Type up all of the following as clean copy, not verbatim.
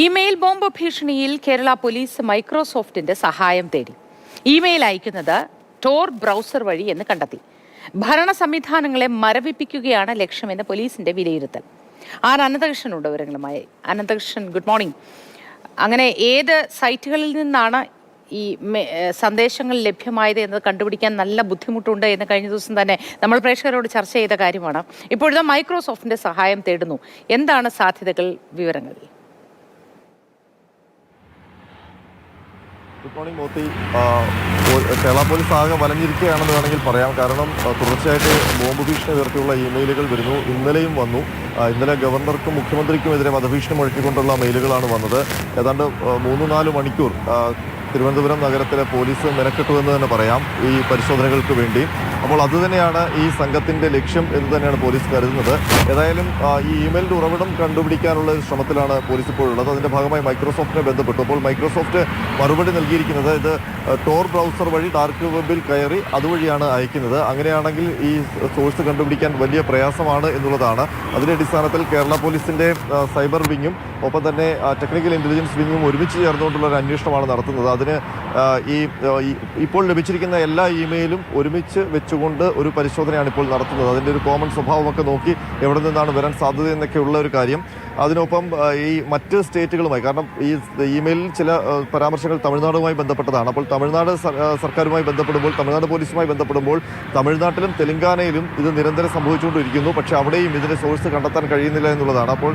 Email bomb ഭീഷണിയിൽ Kerala police മൈക്രോസോഫ്റ്റിന്റെ സഹായം തേടി. Email അയക്കുന്നത് ടോർ ബ്രൗസർ വഴി എന്ന് കണ്ടെത്തി. ഭരണ സംവിധാനങ്ങളെ മരവിപ്പിക്കുകയാണ് ലക്ഷ്യമെന്ന് പോലീസിന്റെ വിലയിരുത്തൽ. അനന്തകൃഷ്ണനുണ്ട് വിവരങ്ങളുമായി. Ananthakrishnan, good morning. അങ്ങനെ ഏത് സൈറ്റുകളിൽ നിന്നാണ് ഈ സന്ദേശങ്ങൾ ലഭ്യമായത് എന്ന് കണ്ടുപിടിക്കാൻ നല്ല ബുദ്ധിമുട്ടുണ്ട് എന്ന് കഴിഞ്ഞ ദിവസം തന്നെ നമ്മൾ പ്രേക്ഷകരോട് ചർച്ച ചെയ്ത കാര്യമാണ്. ഇപ്പോഴത്തെ മൈക്രോസോഫ്റ്റിന്റെ സഹായം തേടുന്നു. എന്താണ് സാധ്യതകൾ, വിവരങ്ങൾ? Good morning Mothi. Kerala police ആകെ വലഞ്ഞിരിക്കുകയാണെന്ന് വേണമെങ്കിൽ പറയാം. കാരണം തുടർച്ചയായിട്ട് ബോംബ് ഭീഷണി ഉയർത്തിയുള്ള ഇമെയിലുകൾ വരുന്നു. ഇന്നലെയും വന്നു. ഇന്നലെ ഗവർണർക്കും മുഖ്യമന്ത്രിക്കുമെതിരെ വധഭീഷണി മുഴക്കിക്കൊണ്ടുള്ള മെയിലുകളാണ് വന്നത്. ഏതാണ്ട് 3-4 മണിക്കൂർ തിരുവനന്തപുരം നഗരത്തിലെ പോലീസ് മെനക്കെട്ടു എന്ന് തന്നെ പറയാം ഈ പരിശോധനകൾക്ക് വേണ്ടി. അപ്പോൾ അതുതന്നെയാണ് ഈ സംഘത്തിൻ്റെ ലക്ഷ്യം എന്ന് തന്നെയാണ് പോലീസ് കരുതുന്നത്. ഏതായാലും ഈ ഇമെയിലിൻ്റെ ഉറവിടം കണ്ടുപിടിക്കാനുള്ള ശ്രമത്തിലാണ് പോലീസ് ഇപ്പോഴുള്ളത്. അതിൻ്റെ ഭാഗമായി മൈക്രോസോഫ്റ്റിനെ ബന്ധപ്പെട്ടു. അപ്പോൾ മൈക്രോസോഫ്റ്റ് മറുപടി നൽകിയിരിക്കുന്നത് ഇത് ടോർ ബ്രൗസർ വഴി ഡാർക്ക് വെബിൽ കയറി അതുവഴിയാണ് അയക്കുന്നത്. അങ്ങനെയാണെങ്കിൽ ഈ സോഴ്സ് കണ്ടുപിടിക്കാൻ വലിയ പ്രയാസമാണ് എന്നുള്ളതാണ്. അതിൻ്റെ അടിസ്ഥാനത്തിൽ കേരള പോലീസിൻ്റെ സൈബർ വിങ്ങും ഒപ്പം തന്നെ ടെക്നിക്കൽ ഇൻ്റലിജൻസ് വിങ്ങും ഒരുമിച്ച് ചേർന്നുകൊണ്ടുള്ള ഒരു അന്വേഷണമാണ് നടത്തുന്നത്. അതിന് ഇപ്പോൾ ലഭിച്ചിരിക്കുന്ന എല്ലാ ഇമെയിലും ഒരുമിച്ച് വെച്ചുകൊണ്ട് ഒരു പരിശോധനയാണ് ഇപ്പോൾ നടത്തുന്നത്. അതിൻ്റെ ഒരു കോമൺ സ്വഭാവമൊക്കെ നോക്കി എവിടെ നിന്നാണ് വരാൻ സാധ്യതയെന്നൊക്കെയുള്ള ഒരു കാര്യം. അതിനൊപ്പം ഈ മറ്റ് സ്റ്റേറ്റുകളുമായി, കാരണം ഈ ഇമെയിലിൽ ചില പരാമർശങ്ങൾ തമിഴ്നാടുമായി ബന്ധപ്പെട്ടതാണ്. അപ്പോൾ തമിഴ്നാട് സർക്കാരുമായി ബന്ധപ്പെടുമ്പോൾ, തമിഴ്നാട് പോലീസുമായി ബന്ധപ്പെടുമ്പോൾ തമിഴ്നാട്ടിലും തെലങ്കാനയിലും ഇത് നിരന്തരം സംഭവിച്ചുകൊണ്ടിരിക്കുന്നു. പക്ഷെ അവിടെയും ഇതിന്റെ സോഴ്സ് കണ്ടെത്താൻ കഴിയുന്നില്ല എന്നുള്ളതാണ്. അപ്പോൾ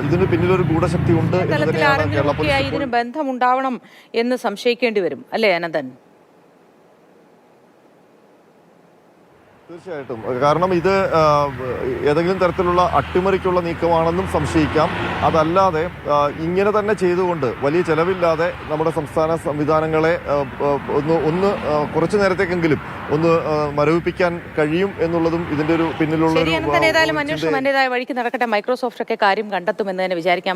ഇതിന് പിന്നിലൊരു ഗൂഢശക്തി ഉണ്ട് എന്ന് തന്നെയാണ് കേരള പോലീസ്. ഇതിന് ബന്ധമുണ്ടാവണം എന്ന് സംശയിക്കേണ്ടി വരും അല്ലേ അനന്തൻ? തീർച്ചയായിട്ടും. കാരണം ഇത് ഏതെങ്കിലും തരത്തിലുള്ള അട്ടിമറിക്കുള്ള നീക്കമാണെന്നും സംശയിക്കാം. അതല്ലാതെ ഇങ്ങനെ തന്നെ ചെയ്തുകൊണ്ട് വലിയ ചെലവില്ലാതെ നമ്മുടെ സംസ്ഥാന സംവിധാനങ്ങളെ ഒന്ന് കുറച്ചു നേരത്തേക്കെങ്കിലും ഒന്ന് മരവിപ്പിക്കാൻ കഴിയും എന്നുള്ളതും ഇതിന്റെ ഒരു പിന്നിലുള്ള ഏതായാലും അന്വേഷണം അതിൻ്റെതായ വഴിക്ക് നടക്കട്ടെ. മൈക്രോസോഫ്റ്റ് ഒക്കെ കാര്യം കണ്ടെത്തുമെന്ന് തന്നെ വിചാരിക്കാം.